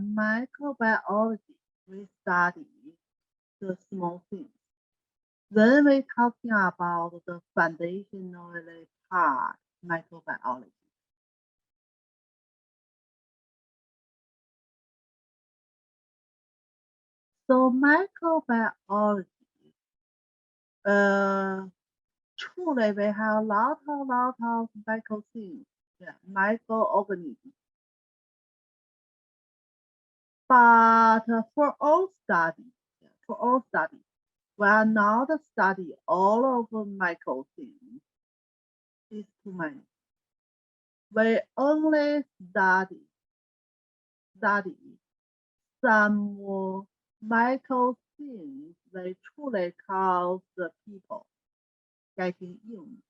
Microbiology, we study the small things. When we talking about the foundational part, microbiology. So microbiology, truly we have a lot of micro things, microorganisms. But for all study, we are not study all of micro things. It's too many. We only study some micro things that truly cause the people getting illness.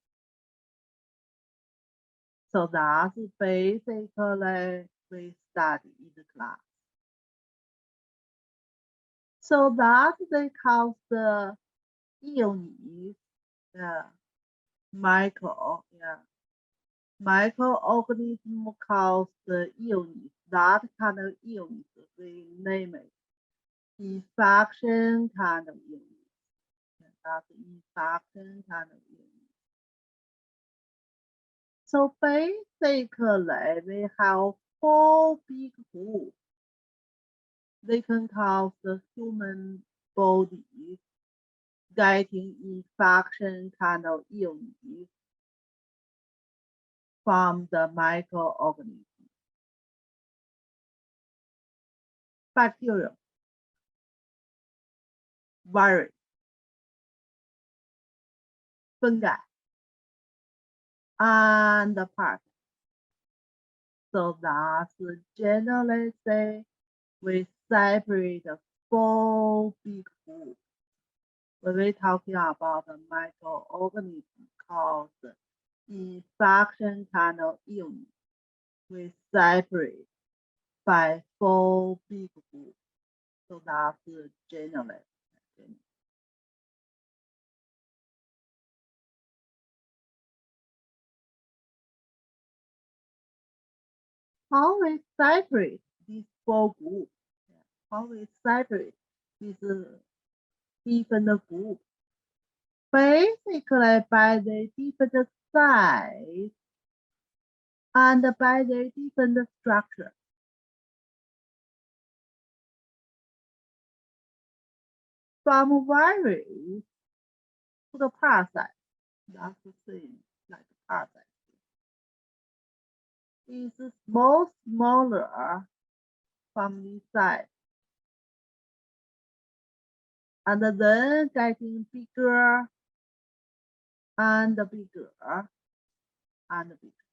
So that's basically we study in the class. So that they cause the illness, microorganism cause the illness. That kind of illness we name it infection kind of illness. That's infection kind of illness. So basically, we have 4 big groups. They can cause the human body getting infection kind of illness from the microorganism. Bacteria, virus, fungi, and the parasites. So that's generally say we separate 4 big groups. When we're talking about the microorganism called infection kind of illness, we separate by 4 big groups. So that's generally. How we separate these 4 groups? How we separate these different groups? Basically by the different size and by the different structure. From virus to the parasite, that's the same like parasite. It's smaller from this side. And then getting bigger and bigger and bigger.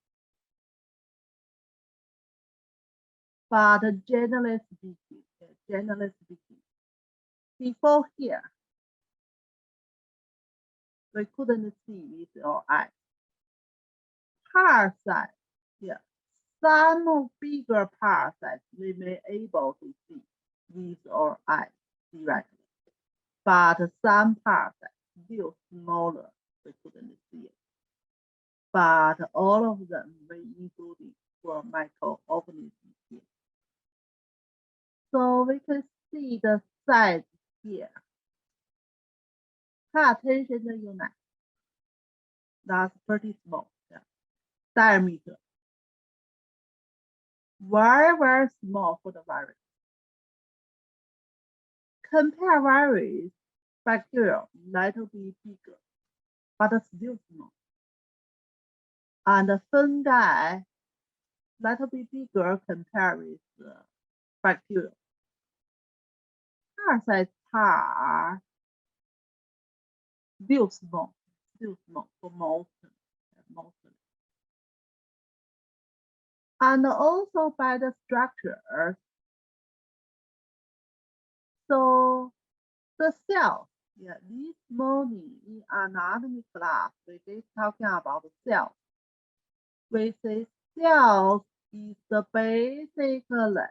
But generally speaking, before here, we couldn't see with our eyes. Parasite, yeah, some bigger parasites we may able to see with our eyes directly, but some parasites still smaller, we couldn't see it. But all of them we included for microorganisms here. So we can see the size here. Pay attention to the unit. That's pretty small. Yeah. Diameter. Very small for the virus. Compare virus, bacteria, little bit bigger, but still small. And the fungi, little bit bigger compared with bacteria. Parasites are still small for most. And also by the structure. So the cells, yeah, this morning in anatomy class, we are talking about the cells. We say cells is the basically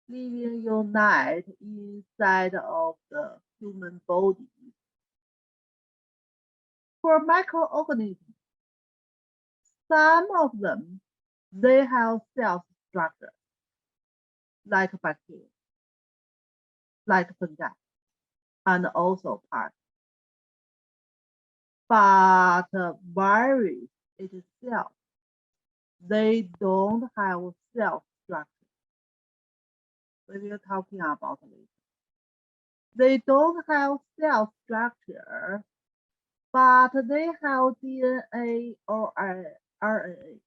living unit inside of the human body. For microorganisms, some of them, they have cell structure. like bacteria, like fungi, and also parts. But virus itself, they don't have cell structure. We will talking about later. They don't have cell structure, but they have DNA or RNA.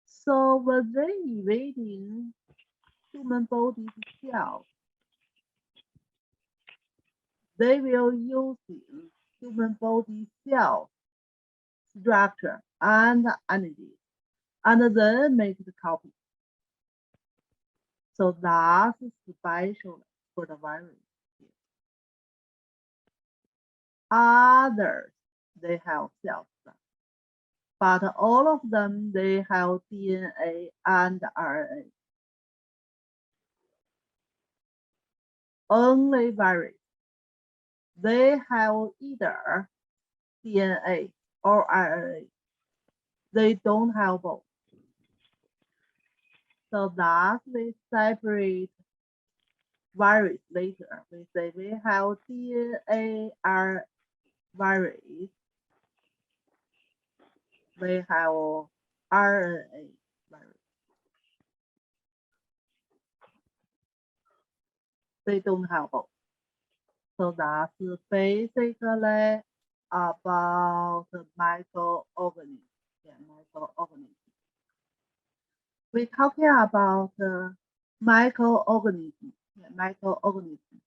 So when they invading human body cells, they will use human body cell structure and energy, and then make the copy. So that's special for the virus. Others, they have cell structure, but all of them, they have DNA and RNA. Only virus, they have either DNA or RNA. They don't have both. So that we separate virus later. We say we have DNA virus. We have RNA virus. They don't have both. So that's basically about microorganisms. Yeah, microorganisms. We're talking about microorganisms. Yeah, microorganisms.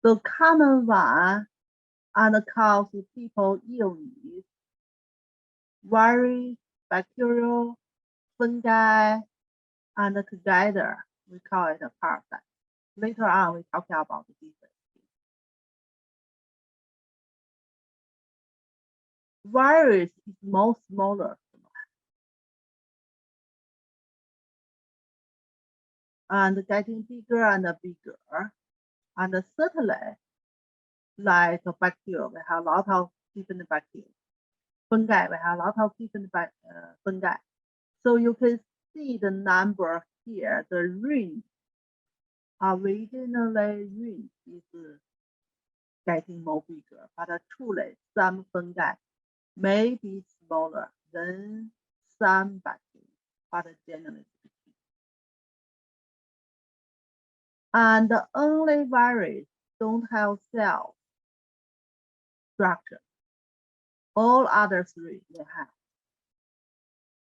The common one and cause people illness: virus, bacteria, fungi, and together we call it a parasite. Later on, we talk about the difference. Virus is more smaller and getting bigger and bigger. And certainly, like bacteria, we have a lot of different bacteria. Fungi, we have a lot of different fungi. So you can see the number here, the range. Originally, range is getting more bigger, but truly some fungi may be smaller than some bacteria, but generally speaking. And only virus don't have cell structure. All other three they have.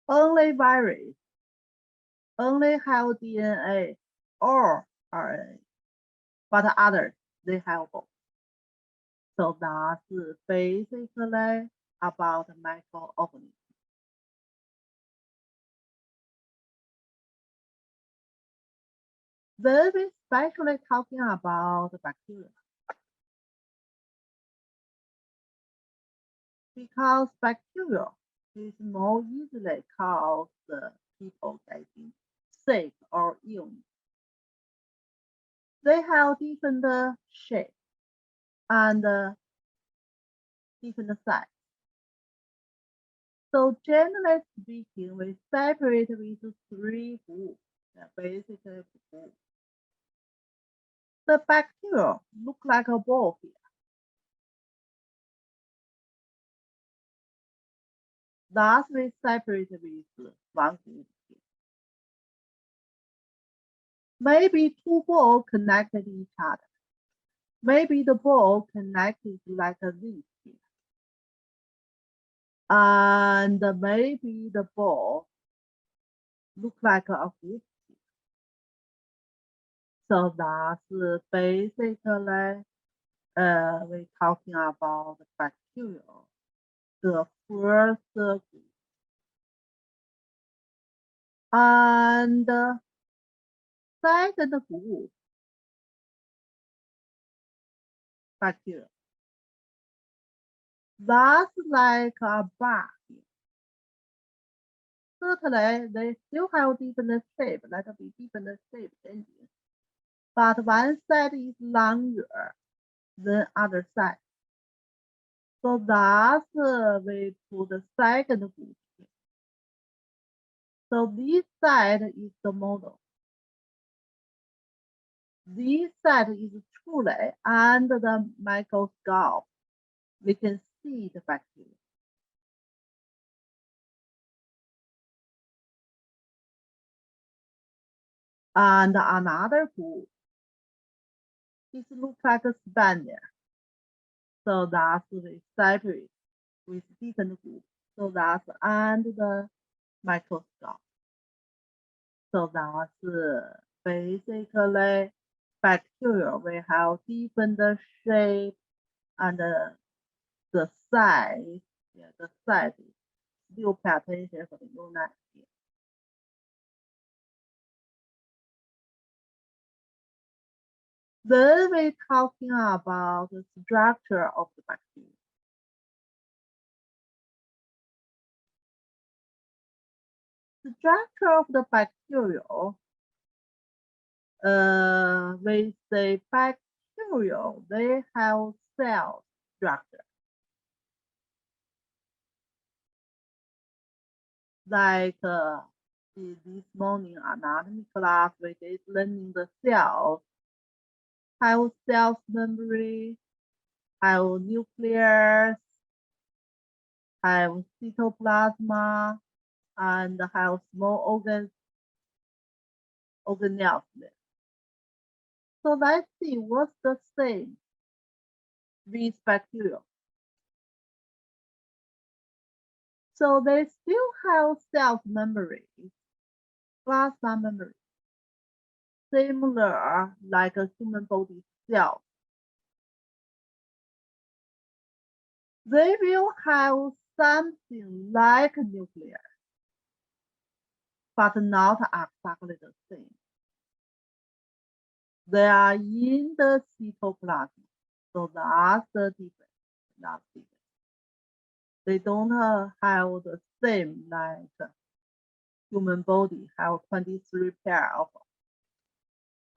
Only virus only have DNA or RNA, but others they have both. So that's basically about microorganisms. Then we especially talking about bacteria, because bacteria is more easily cause people getting sick or illness. They have different shape and different size. So generally speaking, we separate with three groups, basically groups. The bacteria look like a ball here. Thus, we separate with one group here. Maybe two balls connected each other. Maybe the ball connected like a this here. And maybe the ball look like a group here. So that's basically we're talking about bacteria, the first group. And second group, bacteria. That's like a bar here. Certainly, they still have different shape, like a different shape changing. But one side is longer than other side. So that's we put the second group here. So this side is the model. This side is truly under the microscope. We can see the bacteria. And another group, it looks like a span there. So that's we separate with different groups. So that's under the microscope. So that's basically bacteria. We have different shape and the size. Yeah, the size is still pay attention for the unit. Then we're talking about the structure of the bacteria. The structure of the bacteria, we say bacteria, they have cell structure. Like this morning anatomy class, we did learning the cells, have cell membrane, have nucleus, have cytoplasma, and have small organelles there. So let's see what's the same with bacteria. So they still have cell membrane, plasma membrane, similar like a human body cell. They will have something like a nucleus, but not exactly the same. They are in the cytoplasm, so that's the difference. That's different. They don't have the same like human body have 23 pair of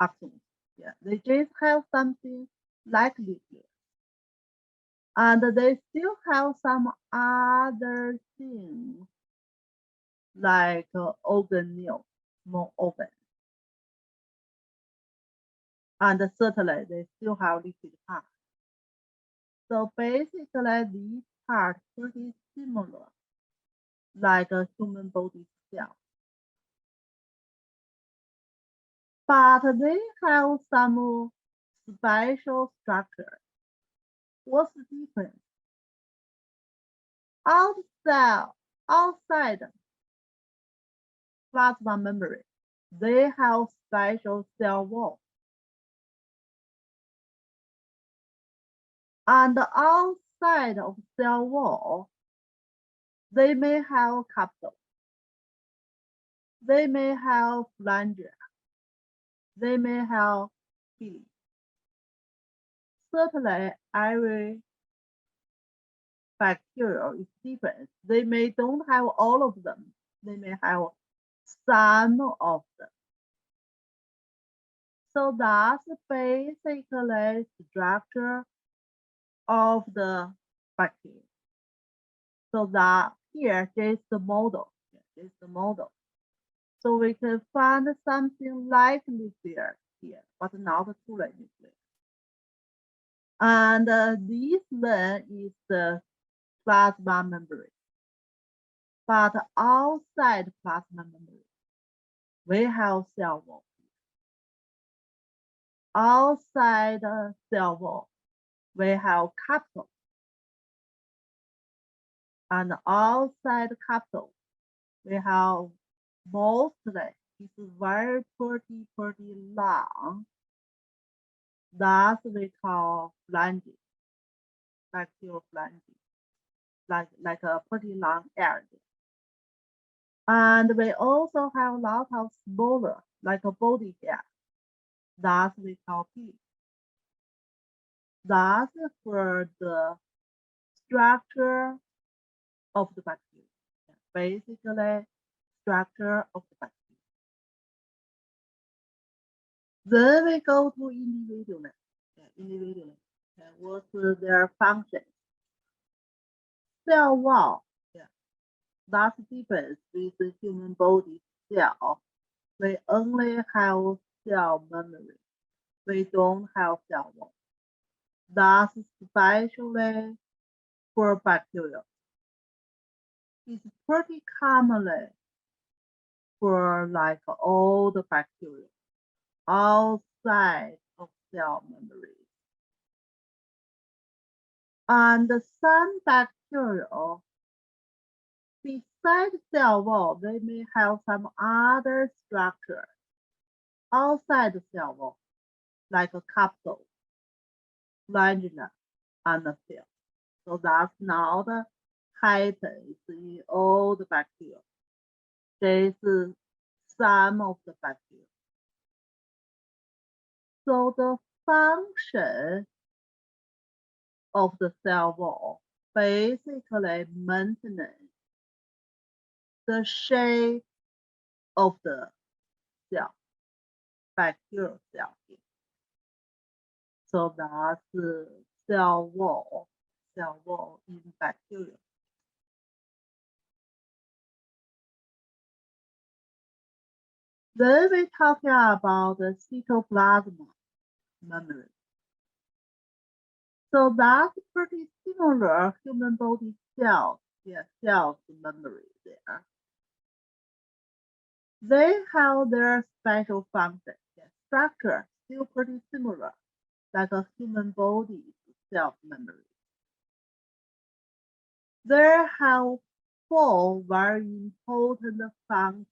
axons. Yeah, they just have something like nucleus. And they still have some other things like organelle, small organ. And certainly they still have liquid part. So basically these parts pretty similar like a human body cell. But they have some special structure. What's the difference? Outside plasma membrane, they have special cell wall. And outside of cell wall, they may have capsule. They may have flange. They may have pili. Certainly, every bacteria is different. They may don't have all of them. They may have some of them. So that's basically structure of the bacteria. So that here is the model. Is the model. So we can find something like nucleus here, but not truly nucleus. And this then is the plasma membrane. But outside plasma membrane, we have cell wall. Outside cell wall, we have capsule. And outside capsule, we have mostly, it's very pretty long. That we call flange, bacterial flange, like a pretty long area. And we also have a lot of smaller, like a body hair. That we call pili. That's for the structure of the bacteria. Basically, structure of the bacteria. Then we go to individual. Individual. What's their function? Cell wall. That's the difference with the human body cell, we only have cell membrane. We don't have cell wall. That's especially for bacteria. It's pretty commonly for like all the bacteria outside of cell membrane. And some bacteria, besides cell wall, they may have some other structure outside the cell wall, like a capsule, laminula, and a cell. So that's not happens in all the bacteria. This is some of the bacteria. So the function of the cell wall basically maintains the shape of the cell, bacterial cell. So that's cell wall in bacteria. Then we're talking about the cytoplasma membrane. So that's pretty similar human body cells. Yeah, cells membrane there. They have their special function. Yeah, structure still pretty similar, like a human body cell membrane. They have 4 very important functions.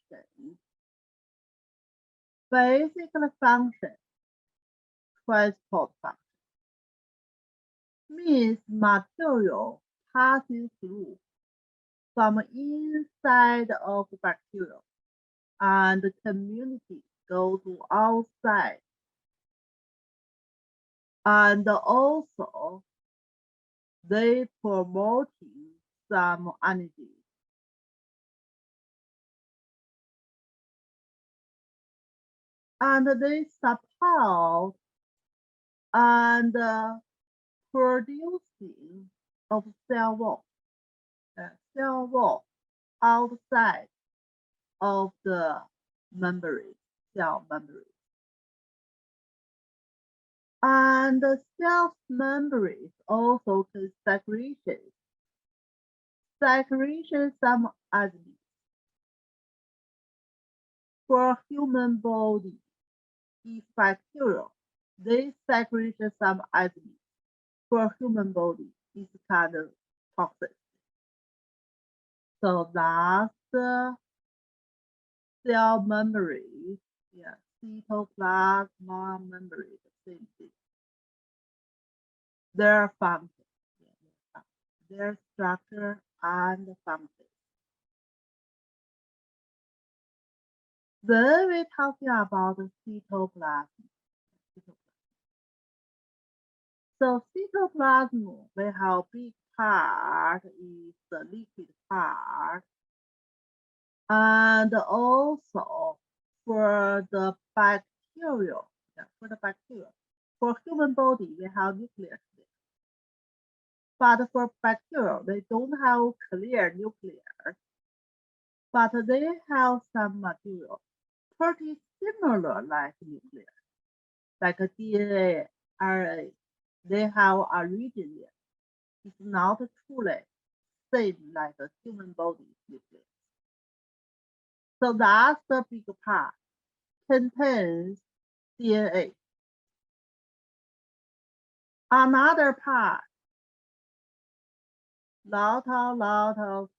Basic function, transport function, means material passing through from inside of bacteria and the community go to outside. And also, they promoting some energy. And they support and producing of cell wall outside of the membrane, cell membrane. And the cell membrane also can secretion some enzymes. For human body, if bacteria, they secrete some enzymes. For human body, it's kind of toxic. So that's the cell membrane, yeah, cytoplasma membrane, the same thing. Their function, yeah, their structure and function. Then we're talking about the cytoplasm. So cytoplasm, we have big part is the liquid part. And also for the bacteria, for human body, we have nucleus there. But for bacteria, they don't have clear nucleus, but they have some material pretty similar like nucleus, like a DNA, RNA. They have a region there. It's not truly same like a human body nucleus. So that's the big part, contains DNA. Another part, lot of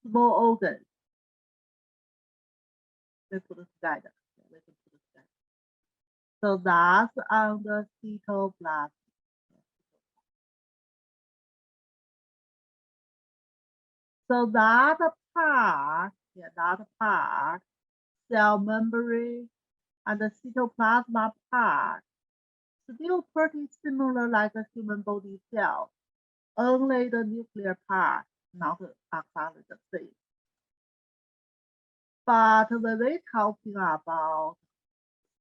small organs. We put together. So that's on the cytoplasm. So that part, cell membrane and the cytoplasma part, still pretty similar like a human body cell. Only the nuclear part, not exactly the same. But when we're talking about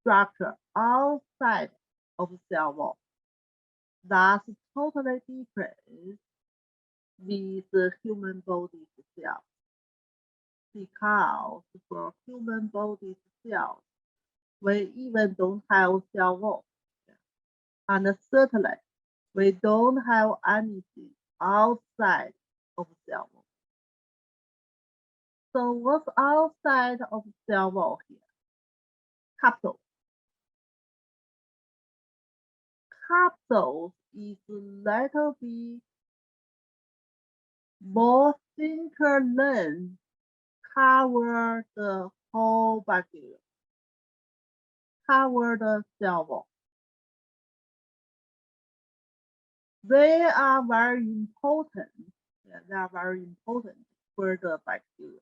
structure outside of cell wall, that's totally different with the human body cell. because for human body cells, we even don't have cell wall. And certainly, we don't have anything outside of cell wall. So what's outside of cell wall here? Capsule. Capsule is a little bit more thinner than cover the whole bacteria, cover the cell wall. They are very important. Yeah, they are very important for the bacteria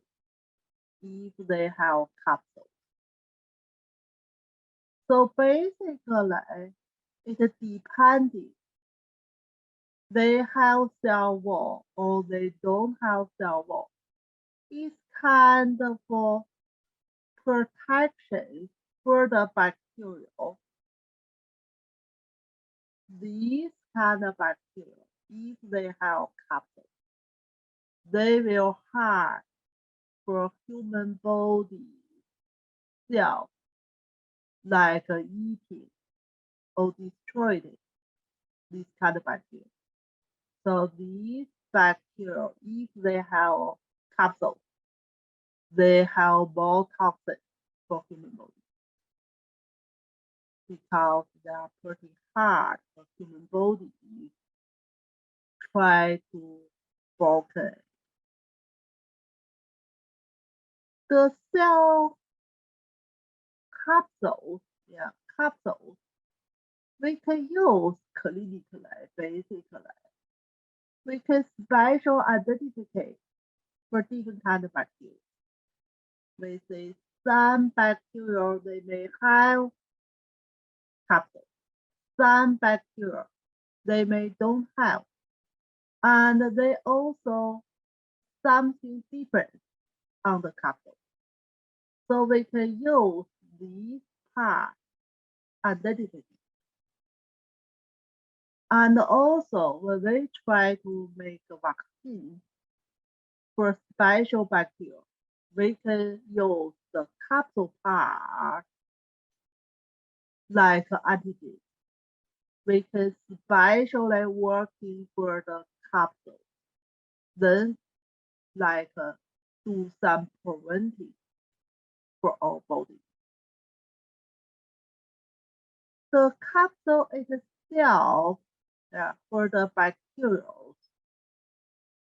if they have capsules. So basically, it depends. They have cell wall or they don't have cell wall. It's kind of for protection for the bacteria. These kind of bacteria, if they have capsules, they will hard for human body cells like eating or destroying this kind of bacteria. So these bacteria, if they have capsules, they have more toxin for human body because they are pretty hard for human body try to broken. The cell capsules, capsules, we can use clinically, basically. We can special identify for different kind of bacteria. We say some bacteria, they may have capsules. Some bacteria, they may don't have. And they also something different on the capsule. So we can use these parts identity. And also, when we try to make a vaccine for special bacteria, we can use the capsule part like antigen. We can specially working for the capsule, then like do some preventing for our body. The capsule itself, for the bacteria,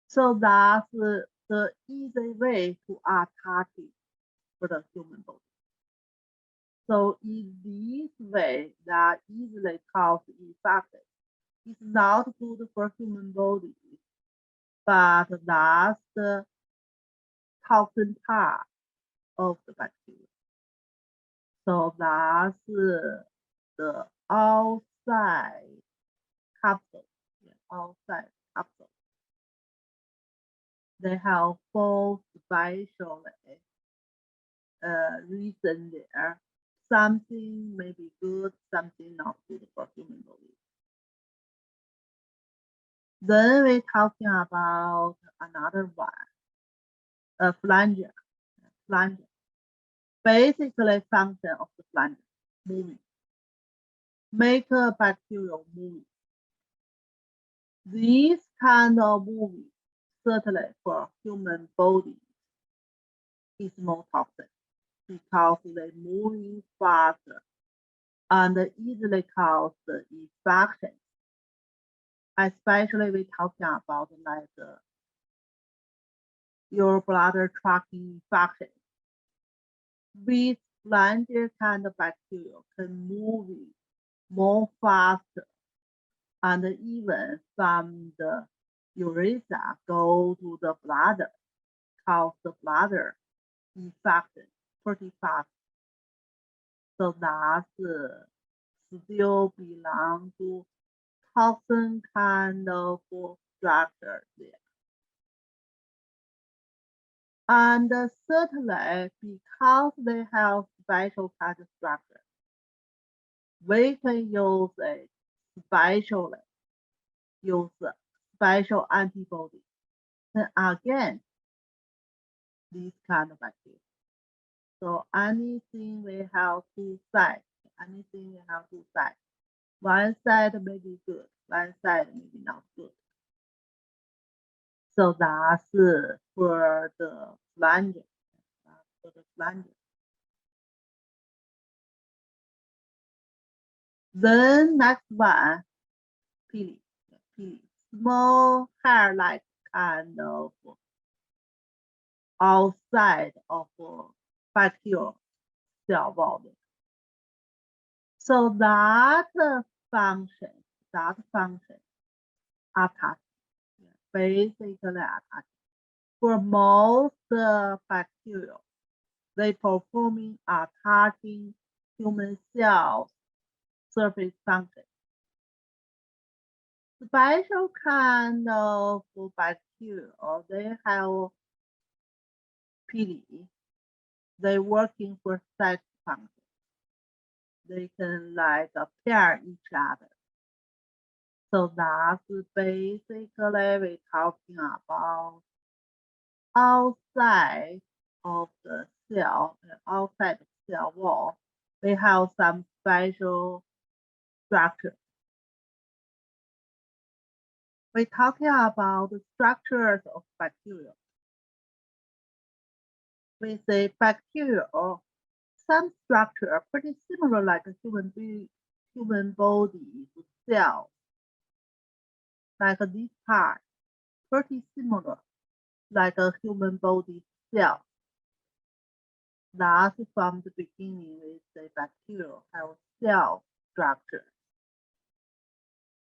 so that's the easy way to attack it for the human body. So in this way, that easily cause infection. It's not good for human body, but that's the toxin part of the bacteria. So that's the outside capsule. Outside capsule. They have four special reason there. Something may be good, something not good for human body. Then we're talking about another one, a flanger. Flanger. Basically, function of the flanger, moving. Make a bacteria moving. This kind of moving, certainly for human body, is more toxic because they moving faster and easily cause the infection. Especially we talking about like your bladder tracking infection. With flanger kind of bacteria can move more faster and even from the urethra go to the bladder, cause the bladder infection pretty fast. So that's still belong to toxin kind of structure there. And certainly because they have special kind of structure, we can use a special antibody. And again, this kind of bacteria. So anything we have two sides. Anything we have two sides. One side may be good, one side may be not good. So that's for the flanger. For the flanger. Then next one, pili. Small hair-like kind of outside of bacterial cell wall. So that function attached, basically attached. For most bacteria, they performing attaching human cells surface function. Special kind of bacteria, they have pili. They working for sex function. They can like pair each other. So that's basically we're talking about outside of the cell, outside the cell wall, we have some special structure. We're talking about the structures of bacteria. We say bacteria, some structure are pretty similar like a human body cell. Like this part, pretty similar like a human body cell. That's from the beginning we say bacteria have cell structure.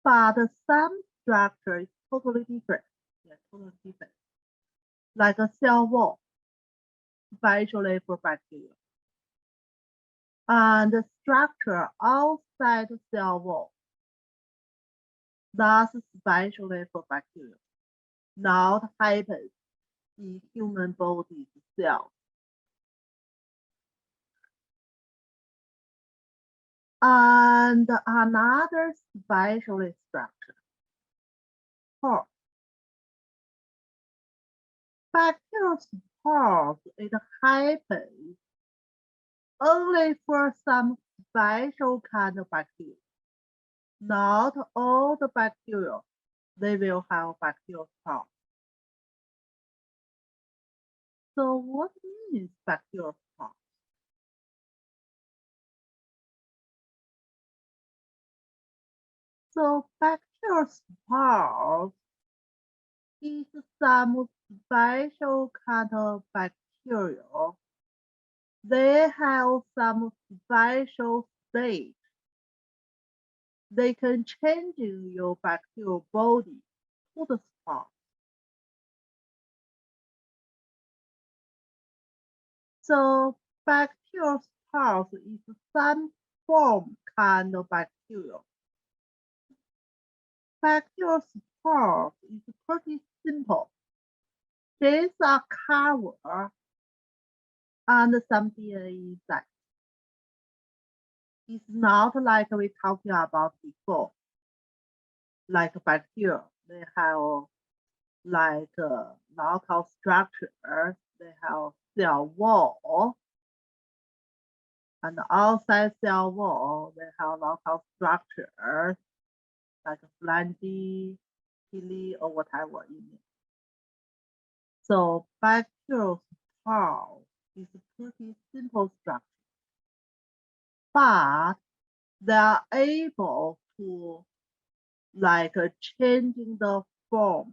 But some structure is totally different. Yeah, totally different. Like a cell wall, especially for bacteria. And the structure outside the cell wall, that's especially for bacteria. Not happens in human body cells. And another special structure, pores. Bacterial pores, it happens only for some special kind of bacteria. Not all the bacteria, they will have bacterial pores. So what means bacterial pores? So bacterial pores is some special kind of bacteria. They have some special state. They can change your bacterial body to the spot. So bacterial spores is some form kind of bacteria. Bacterial spores is pretty simple. These are covered and some DNA inside. It's not like we talked about before. Like bacteria, they have like lot of structures. They have cell wall, and outside cell wall, they have lot of structures like phalange, pili, or whatever in it. So bacterial spores is a pretty simple structure, but they are able to like changing the form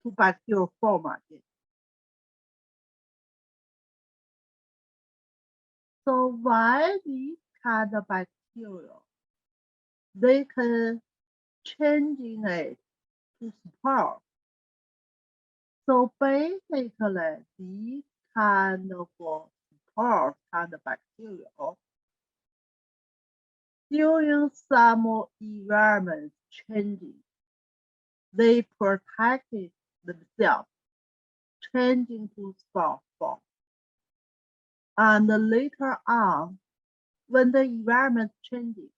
to bacterial form again. So why these kind of bacteria, they can changing it to spore. So basically, these kind of spores kind of bacteria, during some environment changing, they protected themselves, changing to spore form. And later on, when the environment changes,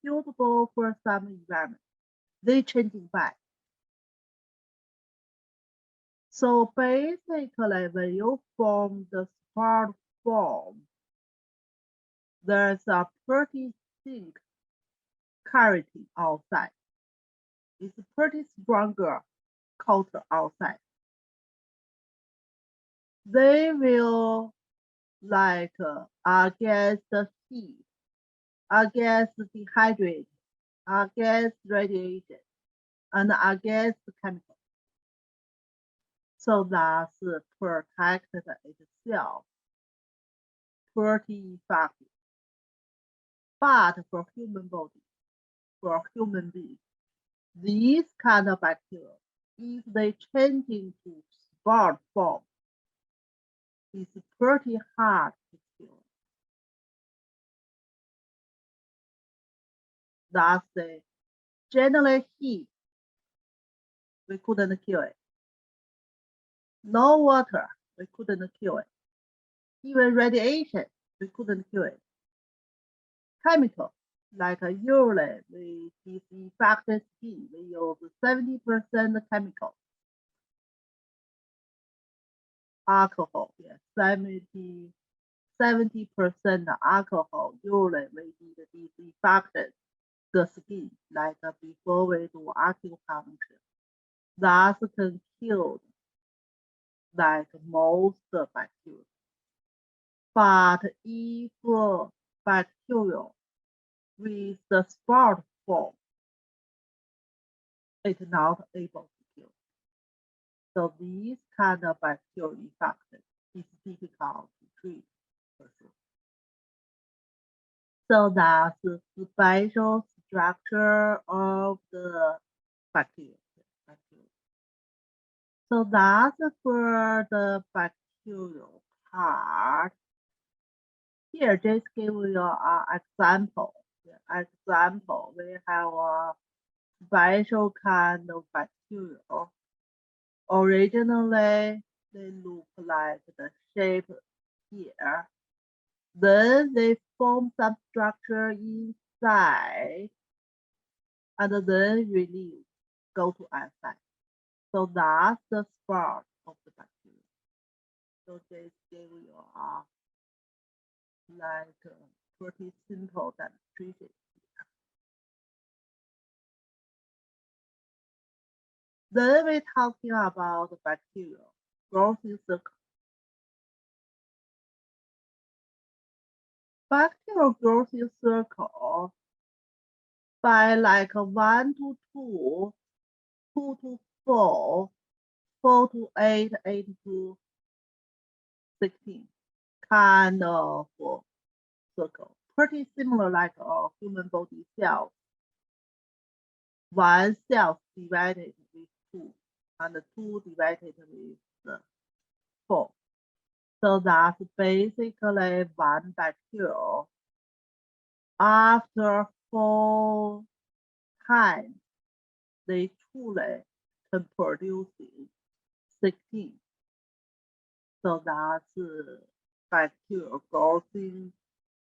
suitable for some environment, they changing back. So basically, when you form the spot form, there's a pretty thick keratin outside. It's pretty stronger coated outside. They will against the heat, against dehydration, against radiation, and against chemicals. So that's protected itself pretty effective. But for human body, for human beings, these kind of bacteria, if they change into spot form, it's pretty hard to kill. That's the general heat, we couldn't kill it. No water, we couldn't kill it. Even radiation, we couldn't kill it. Chemical, like urine, we disinfect the skin, we use 70% chemical. Alcohol, yes, 70% alcohol, urine, we did disinfect the skin, like before we do acupuncture. That can kill like most bacteria. But if bacteria with the spot form, it's not able to kill. So these kind of bacterial infection is difficult to treat for sure. So that's the special structure of the bacteria. So that's for the bacterial part. Here, just give you an example. Example, we have a special kind of bacteria. Originally, they look like the shape here. Then they form some structure inside, and then release, go to outside. So that's the spark of the bacteria. So this give you a pretty simple demonstration. Then we're talking about the bacteria growth in circle. Bacterial growth in circle by 1 to 2, 2 to 4, 4 to 8, 8 to 16 kind of circle. Pretty similar like a human body cell. One cell divided with 2, and 2 divided with 4. So that's basically one bacteria. After 4 times, they truly can produce 16. So that's bacteria growing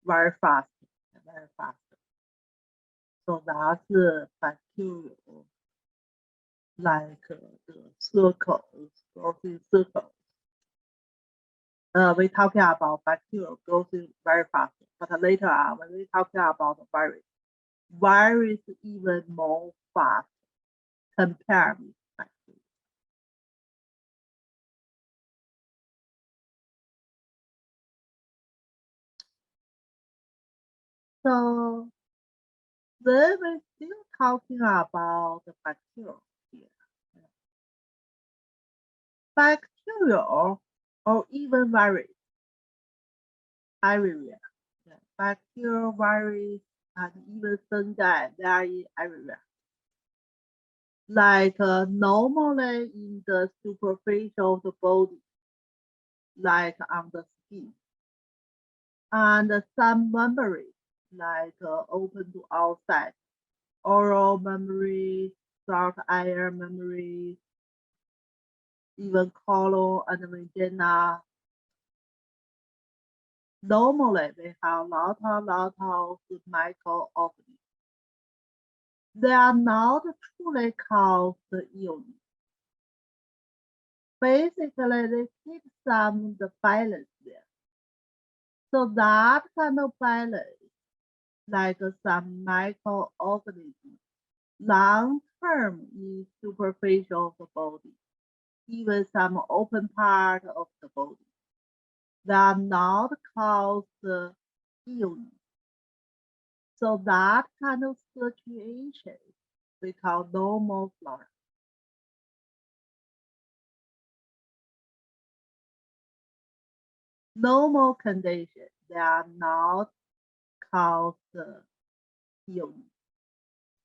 very fast, very fast. So that's bacteria like the circles, growing circles. We're talking about bacteria growing very fast, but later on, when we're talking about virus even more fast compared with bacteria. So then we're still talking about the bacteria here. Bacteria or even virus, everywhere. Yeah. Bacteria, virus, and even fungi, they are everywhere. Normally in the superficial of the body, like on the skin, and some memories, open to outside, oral memories, salt air memories, even colon and vagina. Normally, we have a lot of microorganisms. They are not truly called illness. Basically, they keep some the balance there. So that kind of balance, like some microorganisms, long-term in superficial of the body, even some open part of the body, they are not called illness. So that kind of situation we call normal flora. Normal condition, they are not called illness.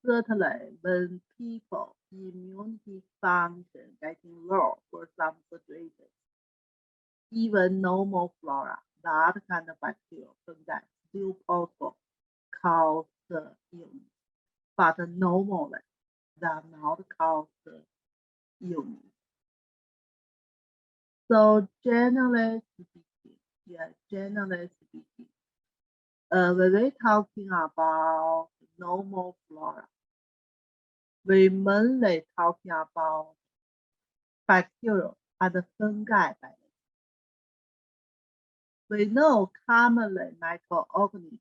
Certainly, when people immunity function getting low for some situations, even normal flora, that kind of bacteria fungi still possible cause illness. But normally, they are not cause illness. So generally speaking, generally speaking, when we're talking about normal flora, we mainly talking about bacteria and fungi. We know commonly microorganisms,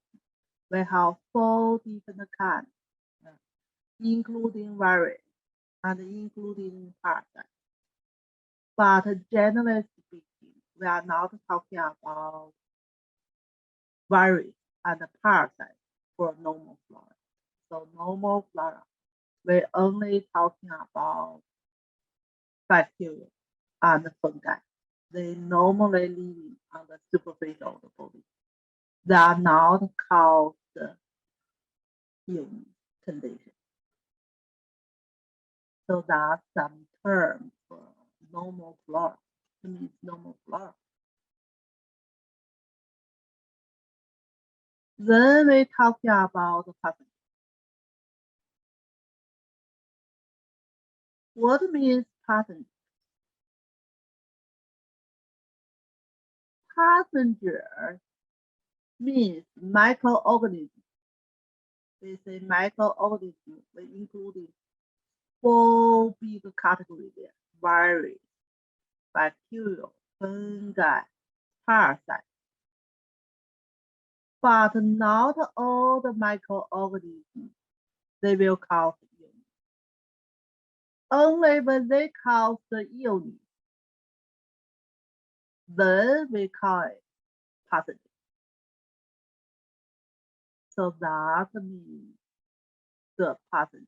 we have 4 different kinds, including virus and including parasites. But generally speaking, we are not talking about virus and parasites for normal flora. So normal flora, we're only talking about bacteria and fungi. They normally live on the superficie of the body. They are not called illness condition. So that's some terms for normal flora. It means normal flora. Then we talking about pathogen. What means pathogen? Pathogen means microorganism. We say microorganism, we include 4 big categories there: virus, bacteria, fungi, parasites. But not all the microorganisms, they will cause illness. Only when they cause the illness, then we call it pathogen. So that means the pathogen.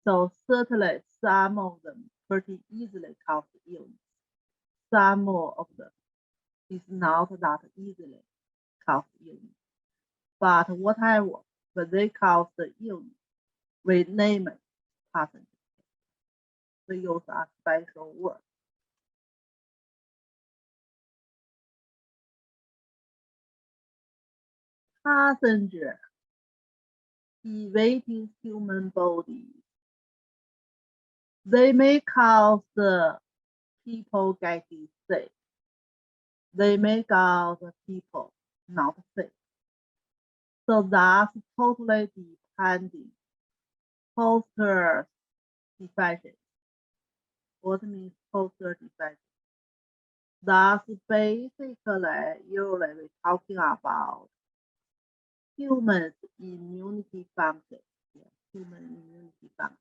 So certainly some of them pretty easily cause illness. Some of them is not that easily cause illness. But whatever, when they cause the illness, we name it pathogen. We use a special word. Pathogen invading human bodies. They may cause the people getting sick. They may cause the people not sick. So that's totally depending. Poster deficient. What means poster deficient? That's basically usually we're talking about human immunity function. Yeah, human immunity function.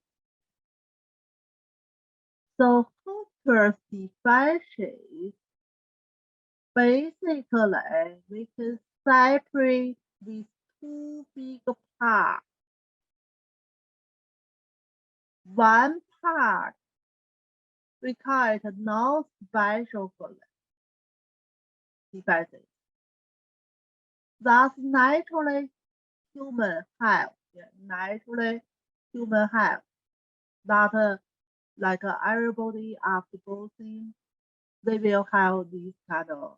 So poster deficient, basically we can separate these 2 big parts. One part, we call it no special deficient. That's naturally human have. Yeah, naturally human have. That like everybody after birthing, they will have this kind of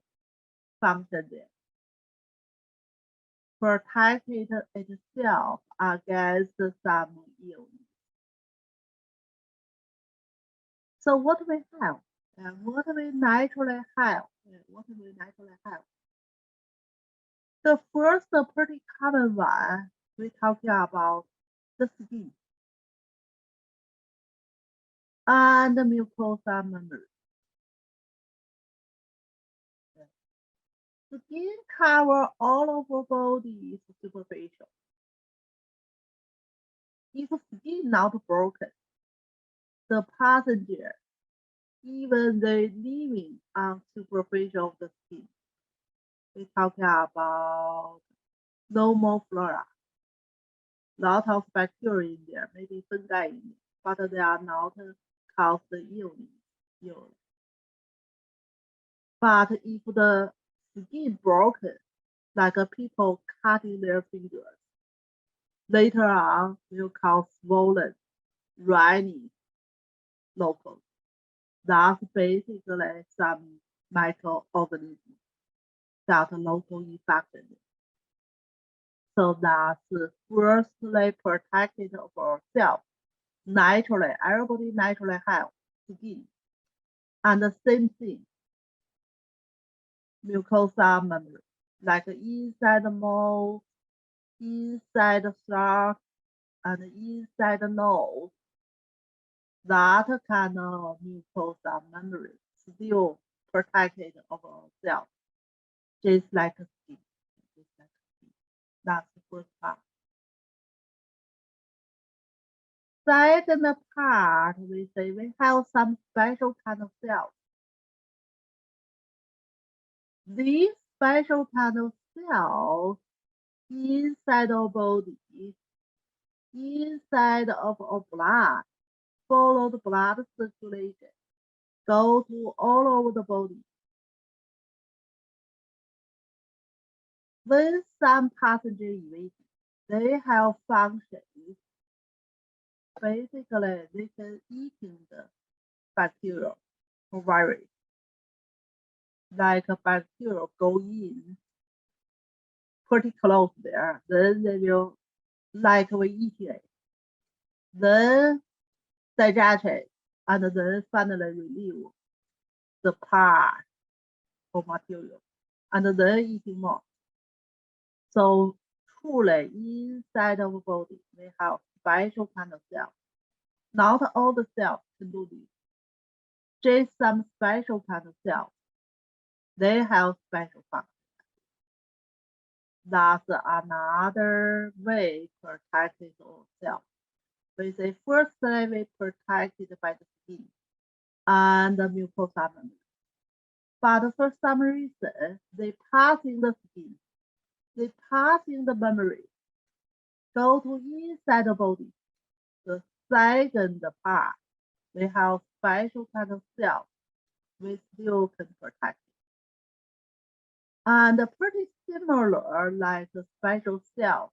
function there. Protect it itself against some illness. So what we have, what we naturally have, The first pretty common one, we're talking about the skin. and the mucosa membrane. Skin cover all over body is superficial. If skin not broken, the passenger, even they living on superficial of the skin. We're talking about normal flora. Lot of bacteria in there, maybe fungi in there, but they are not cause the illness. But if the skin broken, like people cutting their fingers, later on will cause swollen, running locally. That's basically some microorganisms got local infection. So that's firstly protected of ourselves. Naturally, everybody naturally have skin. And the same thing, mucosa membrane, like inside the mouth, inside the throat, and inside the nose. That kind of mucosa membrane still protected of ourselves, just like skin. That's the first part. Second part, we say we have some special kind of cells. These special kind of cells inside our body, inside of our blood, follow the blood circulation, go to all over the body. When some passenger evade, they have functions. Basically, they can eat the bacteria or virus. Like a bacteria go in pretty close there, then they will, like we eat it, then digest it, and then finally release the part of material, and then eating more. So truly, inside of the body, we have special kind of cells. Not all the cells can do this. Just some special kind of cells. They have special function. That's another way protected ourselves. We say firstly we protected by the skin and the mucosa membrane. But for some reason, they pass in the skin, they pass in the membrane, go to inside the body. The second part, we have special kind of cells we still can protect it. And pretty similar like the special cells,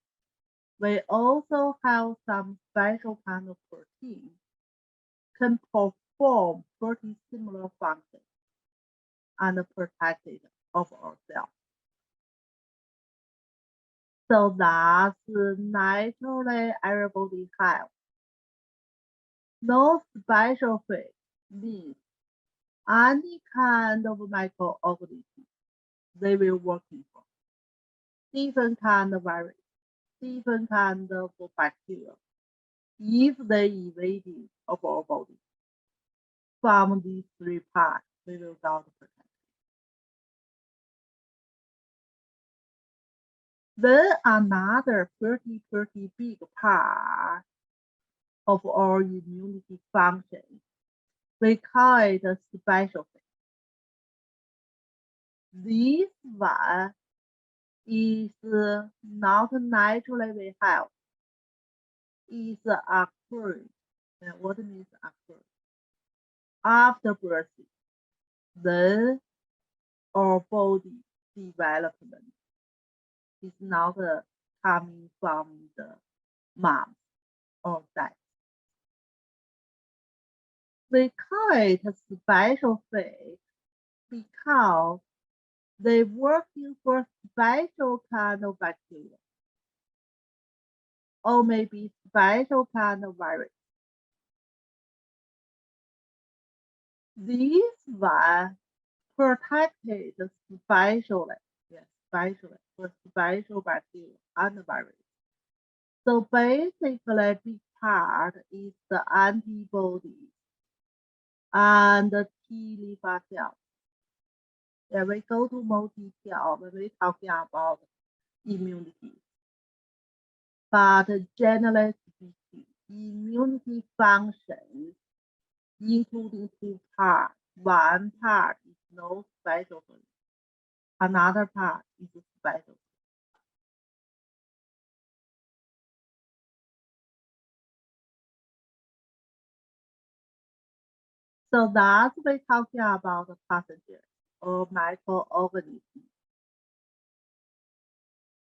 we also have some special kind of protein can perform pretty similar functions and protected of ourselves. So that's naturally everybody have. No special thing means any kind of microorganism they will working for. Different kind of virus, different kind of bacteria. If they invaded of our body, from these three parts, we will got protection. Then another pretty big part of our immunity function, we call it a special thing. This one is not naturally we have, is occurring. And what means occurring? After birth, then our body development is not coming from the mom or dad. We call it a special phase because they're working for special kind of bacteria or maybe special kind of virus. This one protected specially, yes, specially for special bacteria and virus. So basically, big part is the antibodies and T lymphoid cells. Yeah, we go to more detail when we're talking about immunity. But generally speaking, immunity functions including two parts. One part is no special function. Another part is special. So that's we're talking about the pathogen or microorganisms.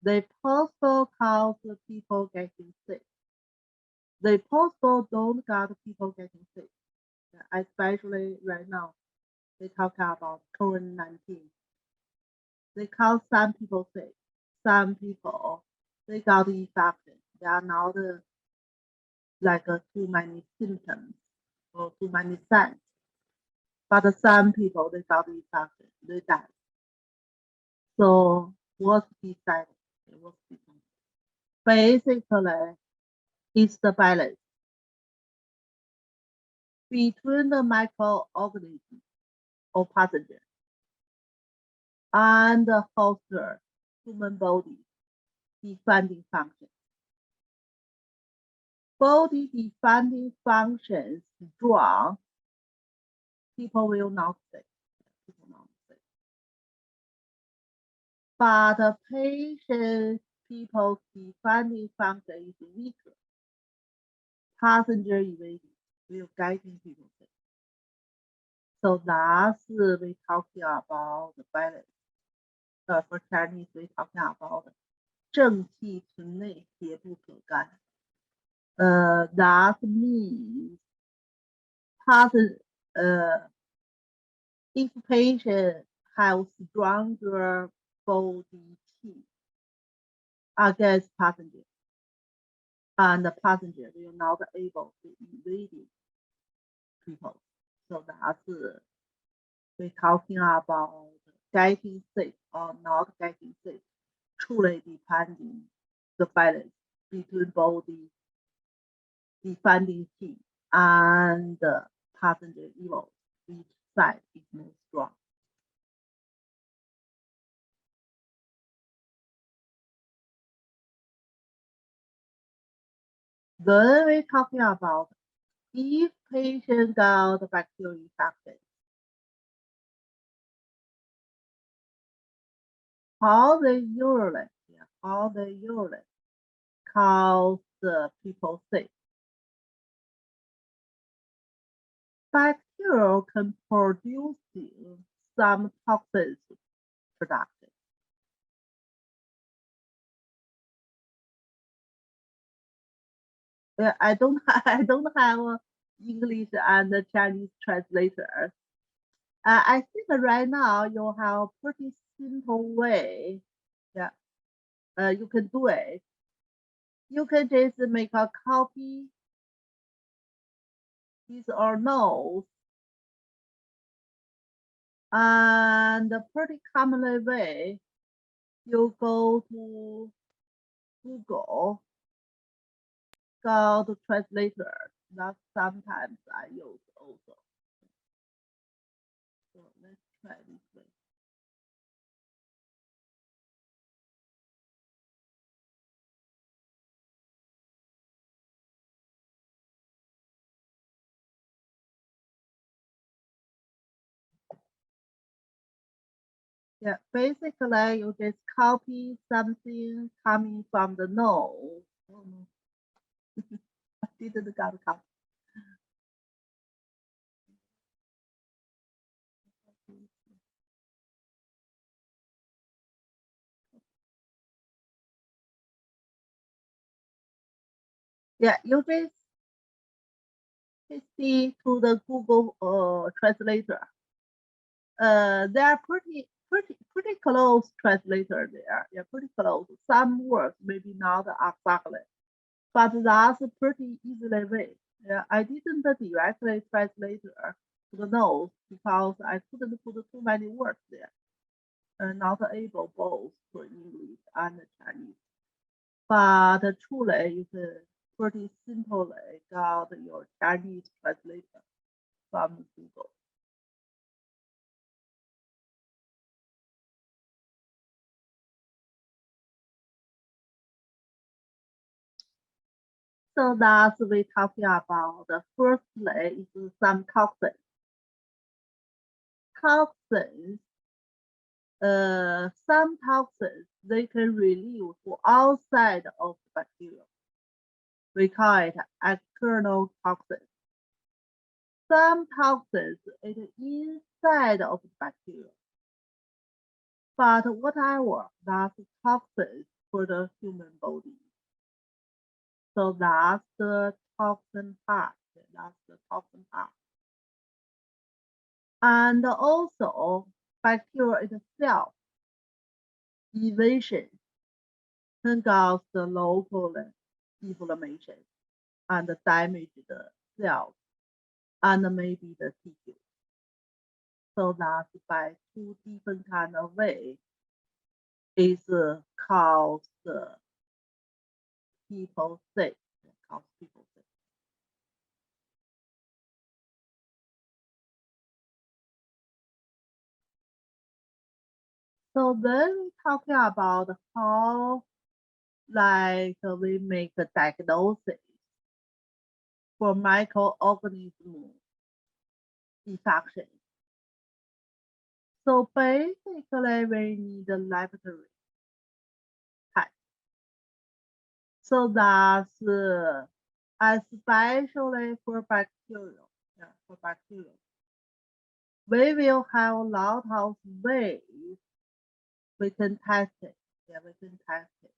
They possible cause people getting sick. They possible don't got people getting sick. Especially right now, they talk about COVID-19. They cause some people sick. Some people, they got the infection. They are not like too many symptoms or too many signs. But some people, they got the infection. They die. So what's decided? What's decided? Basically, it's the balance between the microorganism or pathogen and the host human body defending function. Body defending functions strong, people will not sick. But the patient people's defending function is weaker. Passenger evading will getting people sick. So that's we talking about the balance. For Chinese, we talking about 正气存内，邪不可干。That means if patient have stronger body qi against passenger, and the passenger will not able to evade people. So that's we're talking about getting sick or not getting sick, truly depending the balance between body defending qi and passenger evil. Each side is more strong. Then we're talking about if patient got bacterial infection, how they urinate cause the people sick. Bacteria can produce some toxins production. I don't have English and Chinese translator. I think right now you have a pretty simple way. Yeah, you can do it. You can just make a copy, yes or no, and the pretty common way, you go to Google, go to translator. That sometimes I use also. So let's try this way. Yeah, basically you just copy something coming from the nose. Oh, no. I didn't got a copy. Yeah, you just see to the Google translator. They are pretty close translator there. Yeah, pretty close. Some words maybe not exactly, but that's a pretty easily way. Yeah, I didn't directly translate to the notes because I couldn't put too many words there. Not able both for English and Chinese. But truly, you can pretty simply got your Chinese translator pharmaceuticals. So that's we talking about the firstly is some toxins. Toxins, some toxins they can release outside of the bacteria. We call it external toxins. Some toxins it inside of the bacteria. But whatever, that's toxins for the human body. So that's the toxin part. That's the toxin part. And also, bacteria itself, evasion can cause the local inflammation and damage the cells and maybe the tissue. So that's by two different kind of ways is cause people sick. Cause people sick. So then we talking about how like we make a diagnosis for microorganism infection. So basically we need a laboratory test. So that's especially for bacteria. Yeah, for bacteria. We will have a lot of ways we can test it. Yeah, we can test it.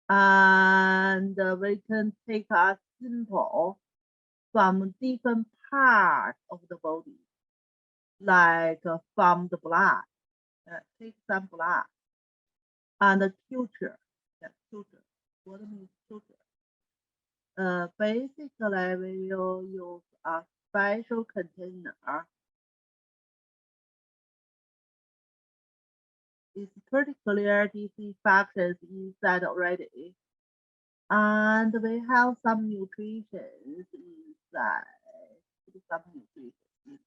And we can take a sample from different parts of the body, like from the blood. Take some blood and culture. Yeah, culture. What means culture? Basically, we will use a special container. It's pretty clear these infections inside already. And we have some nutrition inside. Some nutrition inside.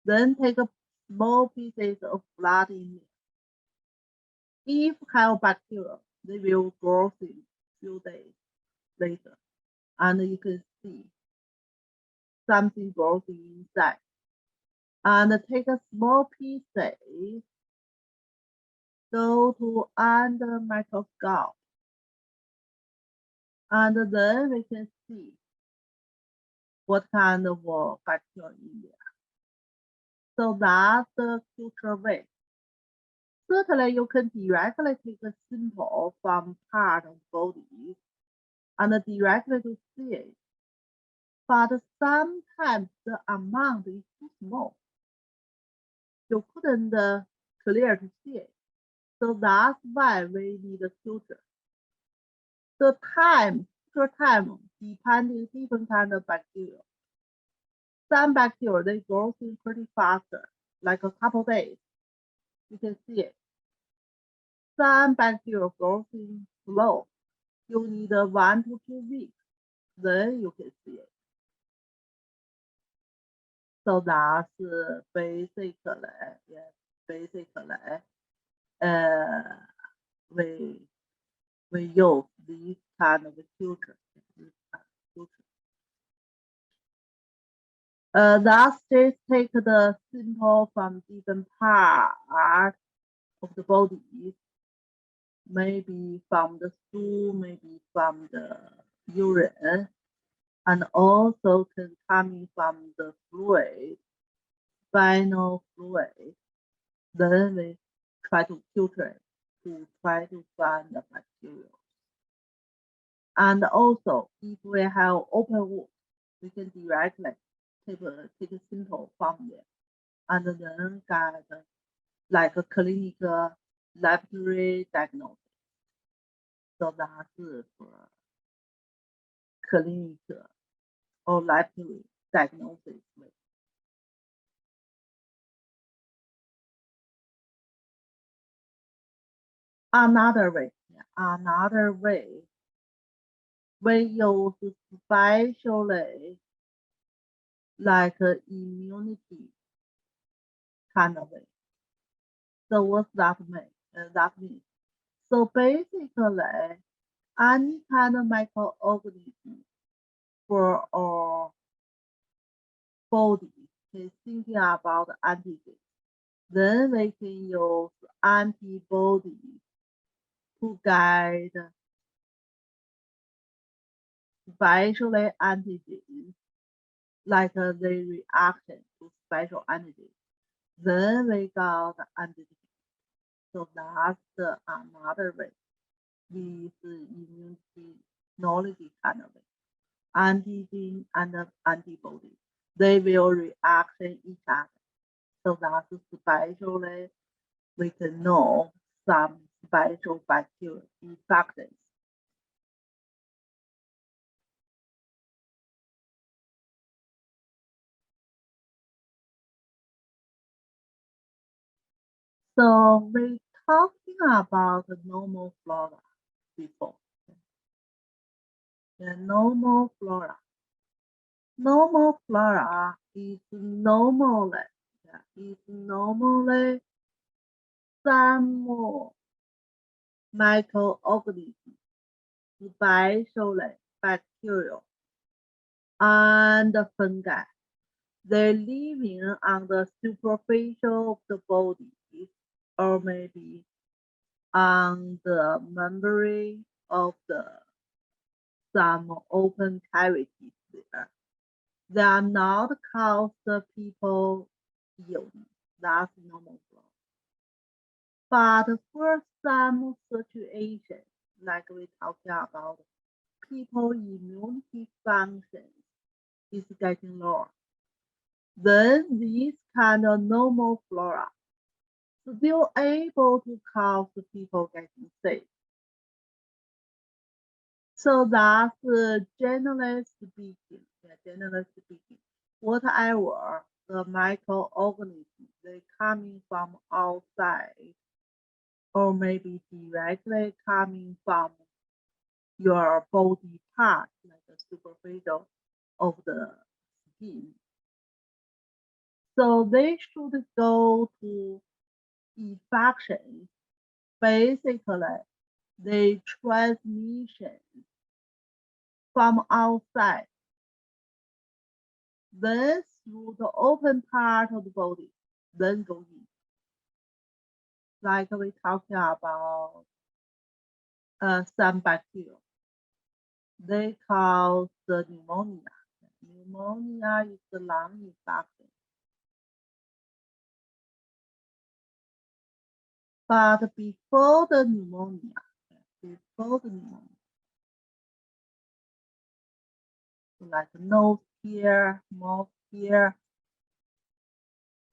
Then take a small pieces of blood in there. If have bacteria, they will grow in few days later. And you can see something grows inside. And take a small pieces, go to under microscope. And then we can see what kind of bacteria in there. So that's the culture way. Certainly, you can directly take a sample from part of body and directly to see it. But sometimes the amount is too small. You couldn't clear to see it. So that's why we need a filter. The time depending different kind of bacteria. Some bacteria they grow in pretty faster, like a couple days. You can see it. Some bacteria grow in slow. You need 1 to 2 weeks, then you can see it. So that's basically, yes, basically, we use this kind of filter. That's just take the sample from different parts of the body, maybe from the stool, maybe from the urine, and also can come from the fluid, spinal fluid. Then we try to filter it to try to find the bacteria. And also, if we have open wound, we can directly take a sample from there and then get like a clinical laboratory diagnosis. So that's for clinical or laboratory diagnosis. Another way, we use specially like immunity kind of way. So what's that mean? That means? So basically, any kind of microorganism for our body is thinking about antigens. Then we can use antibodies to guide specially antigens, like the reaction to special antigens. Then we got antigen. So that's another way. With immunology kind of way. Antigen and antibody, they will react each other. So that's specially we can know some special bacteria infections. So we're talking about the normal flora before. The normal flora. Normal flora is normally some microorganisms, especially bacteria and fungi. They're living on the superficial of the body, or maybe on the membrane of some open cavities there. They are not caused people illness. That's normal flow. But for some situations, like we talked about, people immunity functions is getting lower. Then this kind of normal flora still able to cause people getting sick. So that's generally speaking, whatever the microorganisms they coming from outside, or maybe directly coming from your body part, like the superficial of the skin. So they should go to infections. Basically, the transmission from outside, then through the open part of the body, then go in. Like we talking about some bacteria. They cause the pneumonia. Pneumonia is the lung infection. But before the pneumonia, like nose here, mouth here,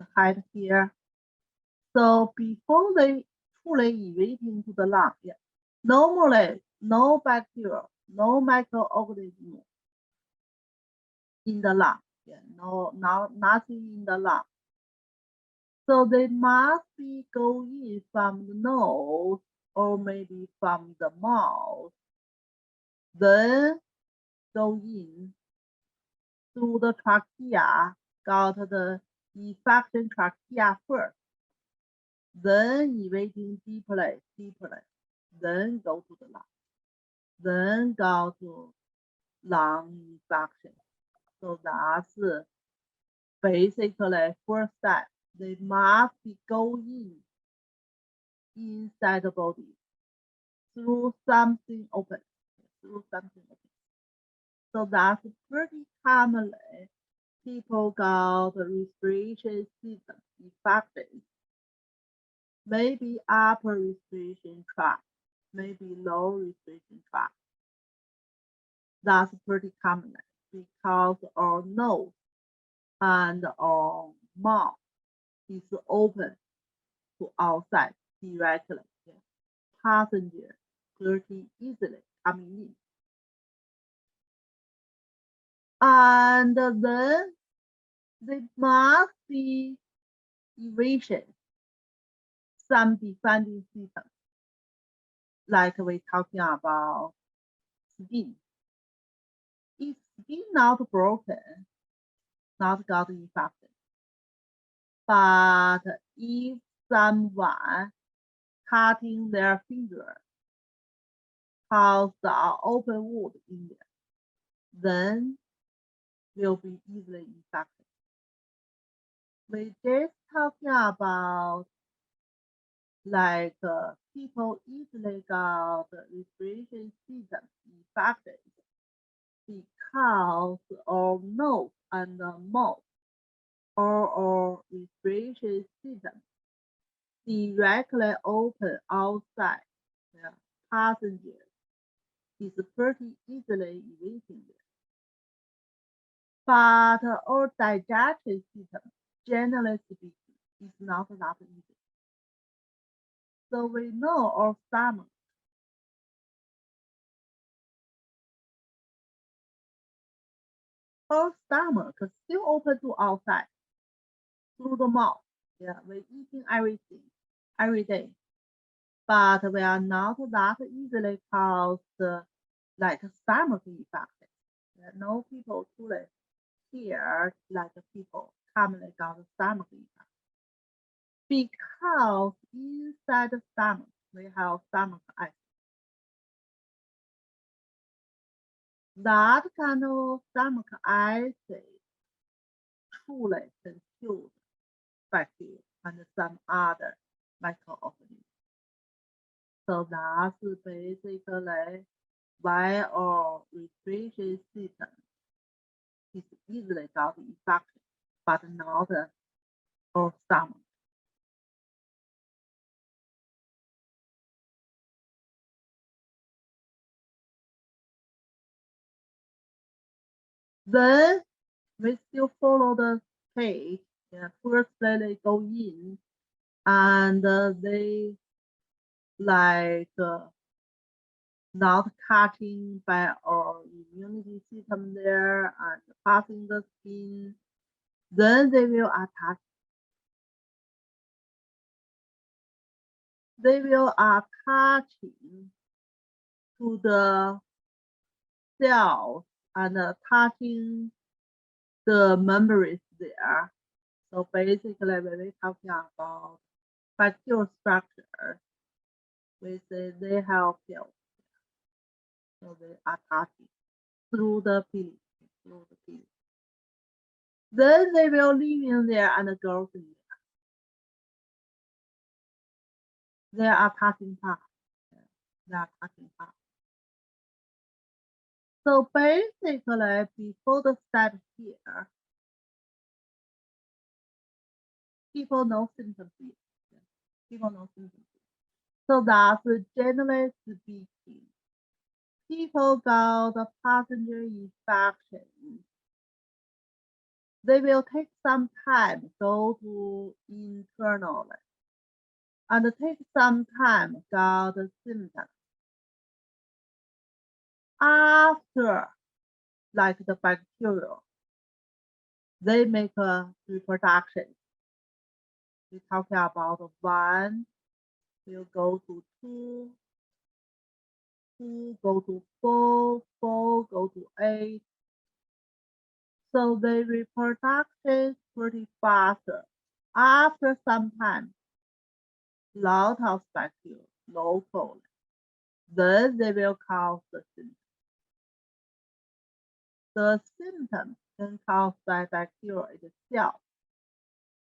the head here. So before they truly invade to the lung, normally no bacteria, no microorganism in the lung. Nothing in the lung. So they must be going from the nose or maybe from the mouth, then go in through the trachea, got the infection trachea first, then invading deeply, then go to the lung, then go to lung infection. So that's basically first step. They must be going inside the body through something open. So that's pretty commonly people got respiration system infections. Maybe upper respiration tract, maybe lower respiration tract. That's pretty common because our nose and our mouth is open to outside directly. Passenger pretty easily coming in. And then there must be evasion, some defending systems, like we're talking about skin. If skin not broken, not got infected. But if someone cutting their finger caused an open wound in there, then will be easily infected. We just talking about like people easily got respiration system infected because our nose and mouth or our respiration system directly open outside the passengers is pretty easily evading it. But our digestive system, generally speaking, is not that easy. So we know our stomach still open to outside through the mouth. Yeah, we're eating everything every day, but we are not that easily caused like stomach infection. No people truly here like people commonly got stomach infection because inside the stomach we have stomach acid. That kind of stomach acid truly can kill bacteria and some other microorganisms. So that's basically why our respiration system is easily got infection, but not our stomach. Then we still follow the page. Yeah, first they go in and they like not cutting by our immunity system there and passing the skin. Then they will attach. They will attaching to the cells and touching the membranes there. So basically, when we're talking about bacterial structure, we say they have cells. So they are attaching through the peeling, Then they will live in there and grow in there. They are attaching part. They are attaching part. So basically, before the step here, people know symptoms. People know symptoms. So that's generally speaking, people got the passenger infection. They will take some time go to internal and take some time got the symptoms. After, like the bacteria, they make a reproduction. We're talking about 1 will go to 2, 2 go to 4, 4 go to 8. So the reproduction pretty faster. After some time, lot of bacteria locally, then they will cause the symptoms. The symptoms can caused by bacteria itself,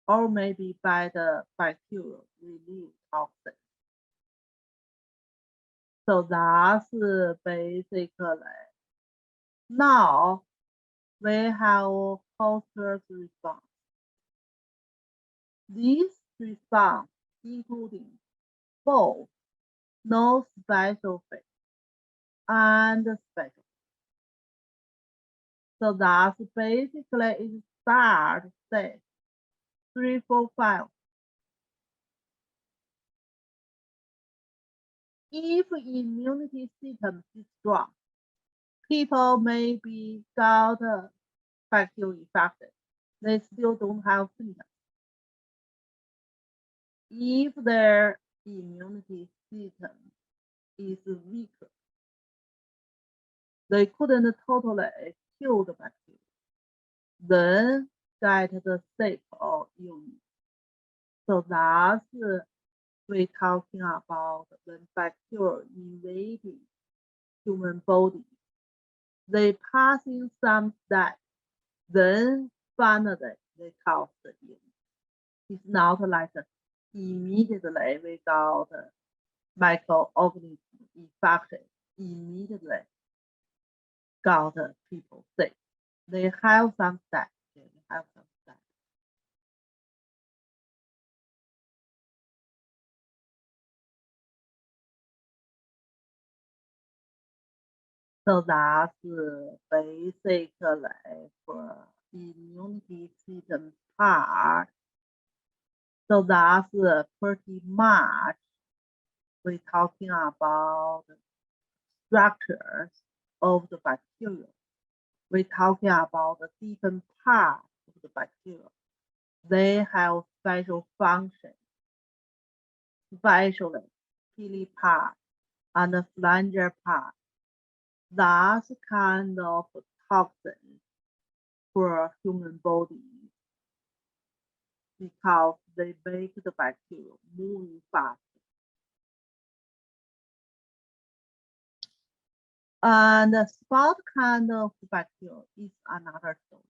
or maybe by the bacteria release toxin. So that's basically now we have host response. This response including both no special phase and special. So that's basically it start stage 3, 4, 5. If immunity system is strong, people may be got bacterial infected. They still don't have symptoms. If their immunity system is weaker, they couldn't totally kill the bacteria. Then get the sick or illness. So that's we're talking about when bacteria invading human body. They pass in some steps, then finally they cause the illness. It's not like immediately we got microorganism infection, immediately got people sick. They have some steps. They have some steps. So that's basically for immunity system part. So that's pretty much we're talking about structures of the bacteria. We're talking about the different parts of the bacteria. They have special functions, especially pili part and the flanger part. That's kind of toxins for human body because they make the bacteria moving fast. And the spot kind of bacteria is another story.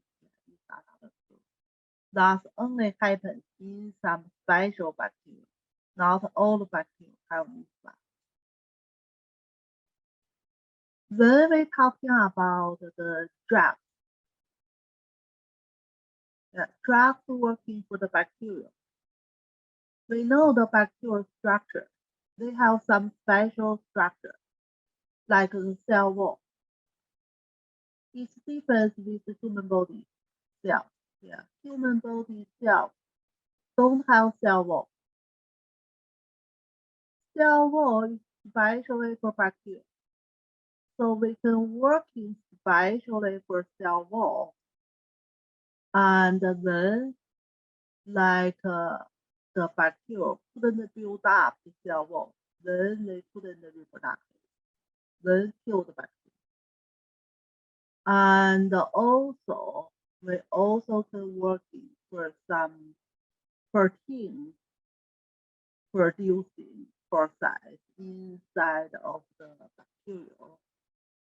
That only happens in some special bacteria. Not all bacteria have this one. Then we're talking about the drugs. Drugs working for the bacteria. We know the bacterial structure. They have some special structure, like the cell wall. It's different with the human body cells. Yeah, human body cells don't have cell wall. Cell wall is especially for bacteria. So we can work in especially for cell wall. And then like the bacteria couldn't build up the cell wall, then they couldn't reproduce, then kill the bacteria. And also, we also can work for some protein producing process inside of the bacteria,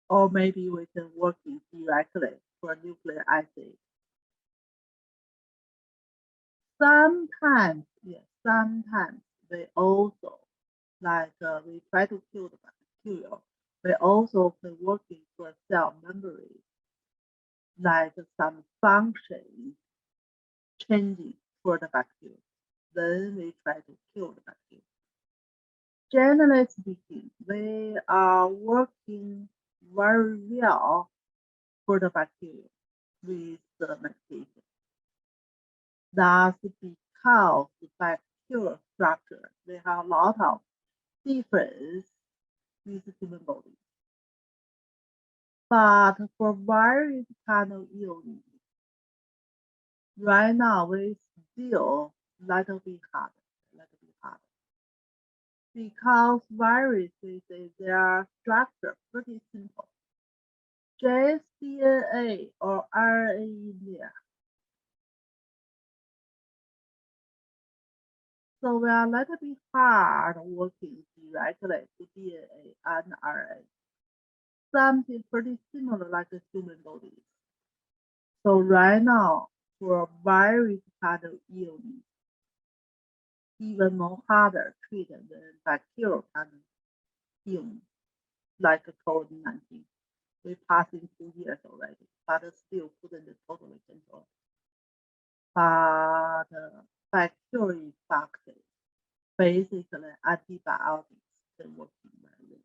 or maybe we can work directly for nucleic acid. Sometimes, yes, sometimes we also, like we try to kill the bacteria, we also can work for cell membrane, like some function changing for the bacteria. Then we try to kill the bacteria. Generally speaking, we are working very well for the bacteria with the medication. That's because the bacterial structure, they have a lot of difference with the human body. But for various kind of illness, right now we still little bit harder. Because viruses, their structure pretty simple. Just DNA or RNA in there. So we are a little bit hard working directly to DNA and RNA. Something pretty similar like the human body. So right now, for virus kind of illness, even more harder treated than bacterial kind of illness, like COVID-19. We passed in 2 years already, but still couldn't totally control. But bacterial infection, basically antibiotics can work very well.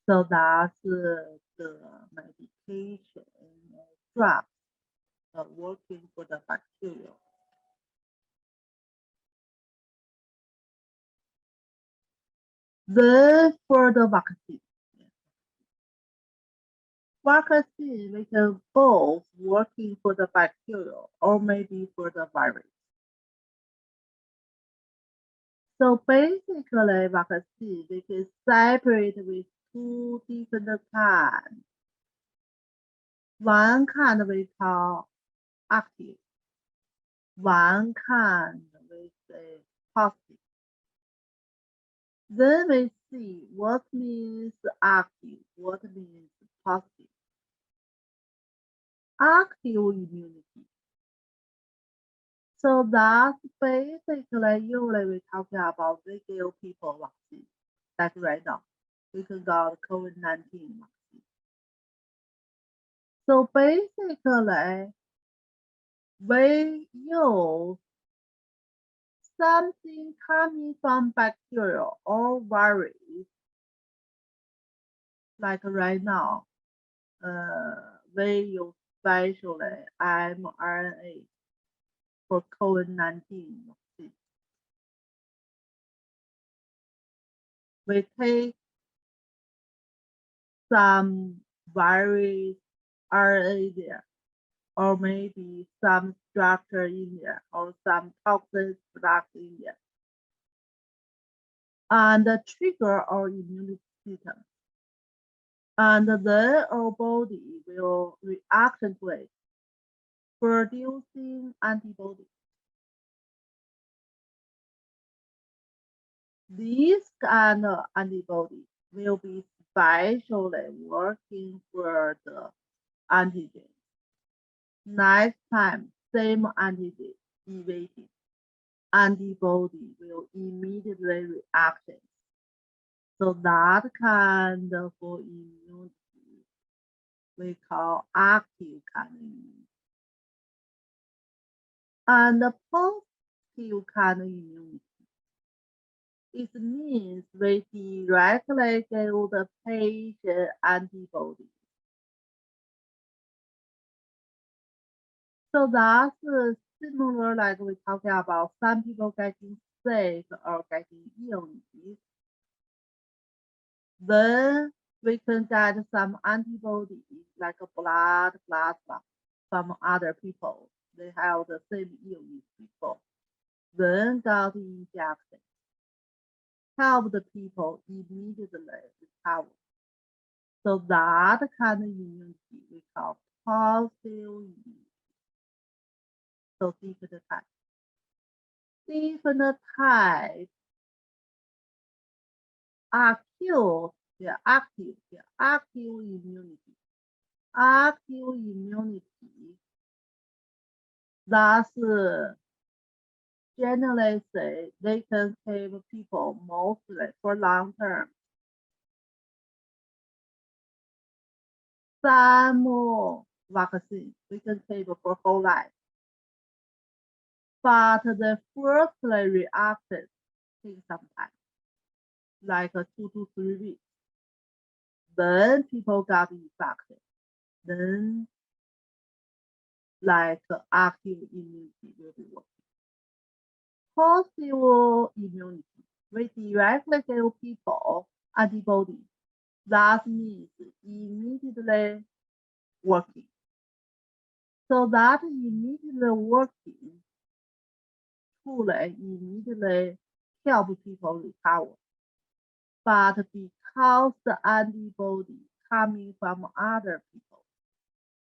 So that's the medication drugs working for the bacteria. Then for the vaccine. Vaccine, we can both working for the bacteria or maybe for the virus. So basically, vaccine, we can separate with 2 different kinds. One kind we call active. One kind we say positive. Then we see what means active, what means positive. Active immunity. So that's basically usually we're talking about we give people vaccine. Like right now, we can got COVID-19 vaccine. So basically, we use something coming from bacteria or virus. Like right now, we use specially mRNA for COVID-19 vaccine. We take some virus RNA there, or maybe some structure in there, or some toxin product in there, and trigger our immune system. And then our body will react to it, producing antibodies. These kind of antibodies will be specially working for the antigen. Next time, same antigen evaded, antibody will immediately react. So that kind of immunity we call active kind of immunity. And the positive kind of immunity, it means we directly give the patient antibody. So that's similar like we talking about some people getting sick or getting illness. Then we can get some antibodies like a blood plasma from other people. They have the same illness before. Then got injected. Help the people immediately recover. So that kind of immunity we call positive immunity. So different types. Different types acute, active immunity. Active immunity, that's generally say they can keep people mostly for long term. Some vaccine we can keep for whole life. But the firstly reaction takes some time, like 2 to 3 weeks. Then people got infected. Then like active immunity will be working. Positive immunity, we directly give people antibodies. That means immediately working. So that immediately working truly immediately help people recover. But because the antibody coming from other people,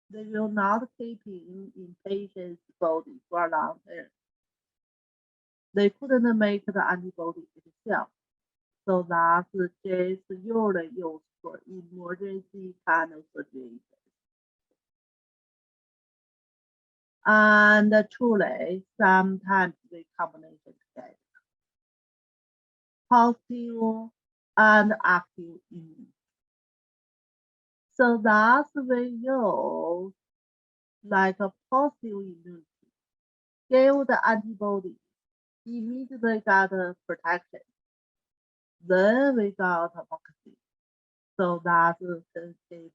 they will not keep in patient's body for long term. They couldn't make the antibody itself. So that's just usually used for emergency kind of situations. And truly, sometimes they combination together. Positive and active immunity. So that's we use like a positive immunity. Give the antibody, immediately got a protection. Then we got a vaccine. So that's can give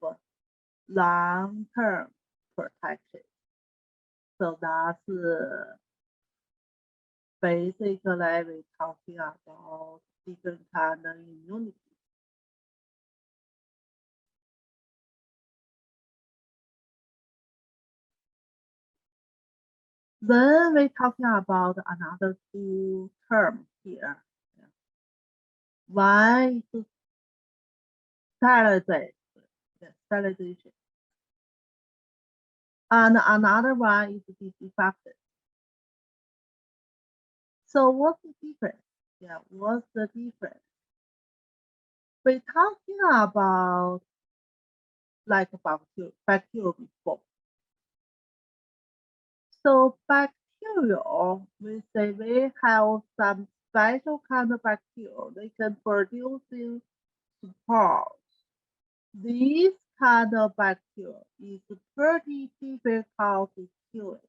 long-term protection. So that's basically we're talking about different kind of immunity. Then we're talking about another two terms here. One is sterilization. And another one is disinfectant. So what's the difference? Yeah, what's the difference? We're talking about like bacteria before. So bacterial, we say we have some special kind of bacteria. They can produce spores. This kind of bacteria is pretty difficult to kill.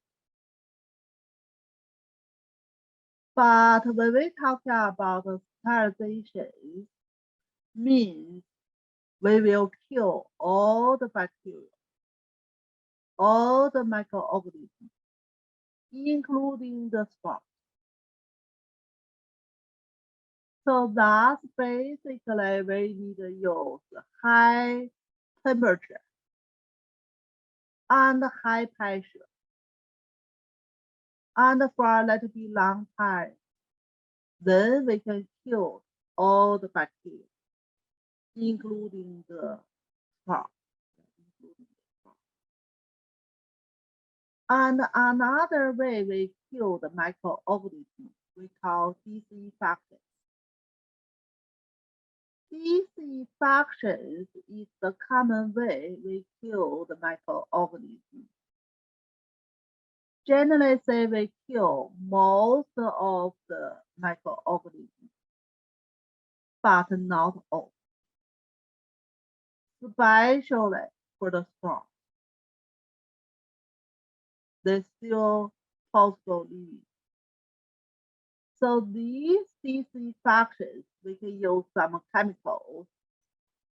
But when we talk about sterilization, means we will kill all the bacteria, all the microorganisms, including the spores. So that's basically we need to use high temperature and high pressure and for a little bit long time. Then we can kill all the bacteria, including the spores. And another way we kill the microorganisms we call disinfection. Disinfection is the common way we kill the microorganisms. Generally say we kill most of the microorganisms, but not all. Especially for the spores. They still possible living. So these disinfections, we can use some chemicals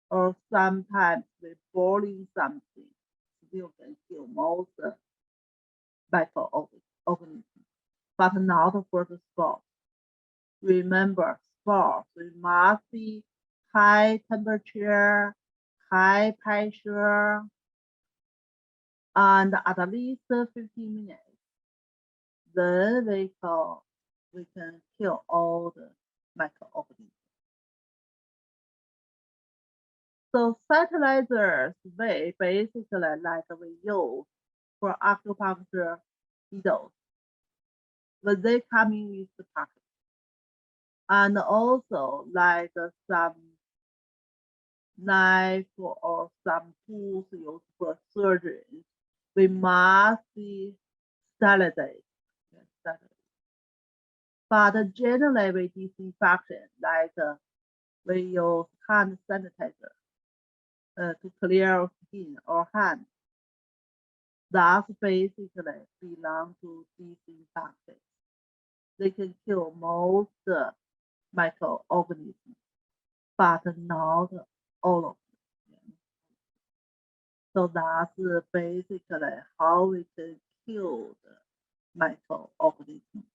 or sometimes we're boiling something, still can kill most microorganisms, but not for the spores. Remember, spores, we must be high temperature, high pressure, and at least 15 minutes. Then we can kill all the microorganisms. So fertilizers, we basically like we use for acupuncture needles when they come in with the package. And also like some knife or some tools used for surgery, we must be sterilized. But generally with disinfection, like we use hand sanitizer to clear skin or hand. That's basically belong to disinfection. They can kill most microorganisms, but not all of them. So that's basically how we can kill the microorganisms.